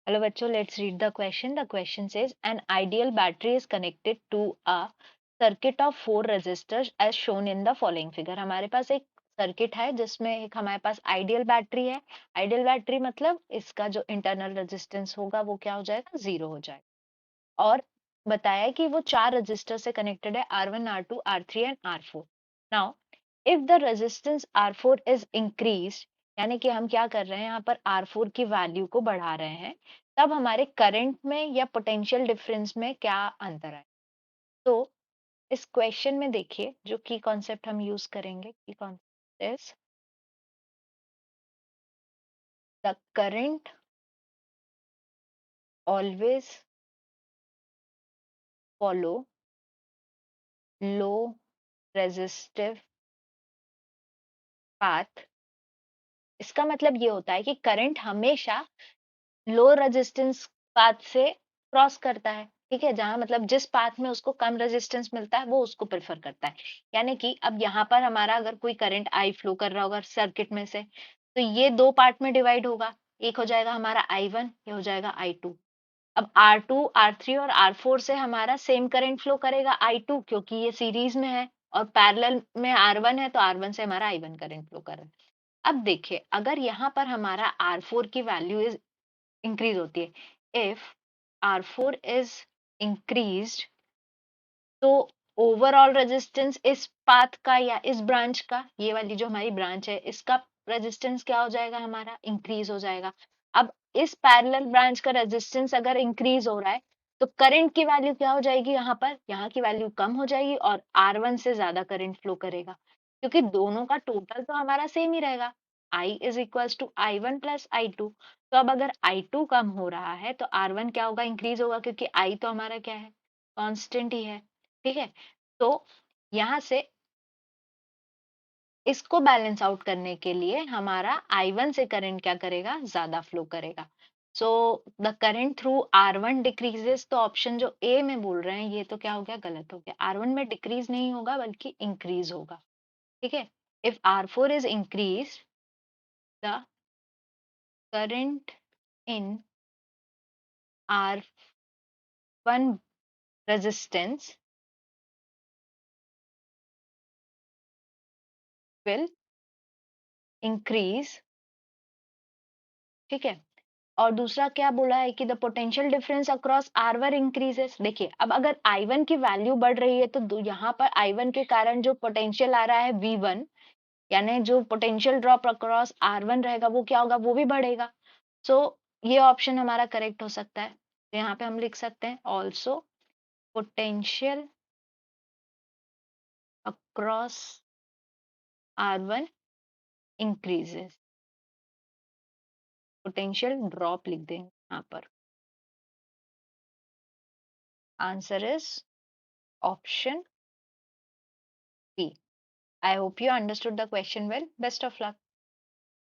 Hello बच्चों, let's read the question. The question says an ideal battery is connected to a circuit of 4 resistors as shown in the following figure. हमारे पास एक circuit है जिसमें एक हमारे पास ideal battery है. Ideal battery मतलब इसका जो इंटरनल रेजिस्टेंस होगा वो क्या हो जाएगा, 0 हो जाएगा. और बताया कि वो 4 रजिस्टर से कनेक्टेड है, R1, R2, R3 and R4. Now if the resistance R4 is increase, यानी कि हम क्या कर रहे हैं, यहाँ पर R4 की वैल्यू को बढ़ा रहे हैं, तब हमारे करंट में या पोटेंशियल डिफरेंस में क्या अंतर है. तो इस क्वेश्चन में देखिए जो की कॉन्सेप्ट हम यूज करेंगे, की concept is the current always follow low resistive path. इसका मतलब ये होता है कि करंट हमेशा लो रेजिस्टेंस पाथ से क्रॉस करता है. ठीक है, जहां मतलब जिस पाथ में उसको कम रेजिस्टेंस मिलता है वो उसको प्रेफर करता है. यानी कि अब यहाँ पर हमारा अगर कोई करंट आई फ्लो कर रहा होगा सर्किट में से, तो ये दो पार्ट में डिवाइड होगा. एक हो जाएगा हमारा I1, ये हो जाएगा I2. अब R2, R3 और R4 से हमारा सेम करंट फ्लो करेगा I2, क्योंकि ये सीरीज में है, और पैरेलल में R1 है तो R1 से हमारा I1 करंट फ्लो कर रहा है. अब देखिए अगर यहाँ पर हमारा R4 की वैल्यू इज इंक्रीज होती है, इफ R4 इज इंक्रीज्ड, तो ओवरऑल रेजिस्टेंस इस पाथ का या इस ब्रांच का, ये वाली जो हमारी ब्रांच है इसका रेजिस्टेंस क्या हो जाएगा, हमारा इंक्रीज हो जाएगा. अब इस पैरेलल ब्रांच का रेजिस्टेंस अगर इंक्रीज हो रहा है तो करंट की वैल्यू क्या हो जाएगी, यहाँ पर यहाँ की वैल्यू कम हो जाएगी और R1 से ज्यादा करंट फ्लो करेगा, क्योंकि दोनों का टोटल तो हमारा सेम ही रहेगा. I is equals to I1 plus I2. तो अब अगर I2 कम हो रहा है तो R1 क्या होगा, इंक्रीज होगा, क्योंकि I तो हमारा क्या है, कांस्टेंट ही है. ठीक है, तो यहां से इसको बैलेंस आउट करने के लिए हमारा I1 से करंट क्या करेगा, ज्यादा फ्लो करेगा. So the current through R1 decreases. तो ऑप्शन जो ए में बोल रहे हैं ये तो क्या हो गया, गलत हो गया. R1 में डिक्रीज नहीं होगा बल्कि इंक्रीज होगा. ठीक है, if R4 is increase, the current in R1 resistance will increase. ठीक है, और दूसरा क्या बोला है कि the potential difference across R1 increases. देखिए अब अगर I1 की वैल्यू बढ़ रही है तो यहाँ पर I1 के कारण जो पोटेंशियल आ रहा है V1, यानी जो पोटेंशियल ड्रॉप अक्रॉस R1 रहेगा वो क्या होगा, वो भी बढ़ेगा. सो ये ऑप्शन हमारा करेक्ट हो सकता है. तो यहाँ पे हम लिख सकते हैं also potential across R1 increases. Potential drop लिख देंगे यहाँ पर. Answer is option B. I hope you understood the question well. Best of luck.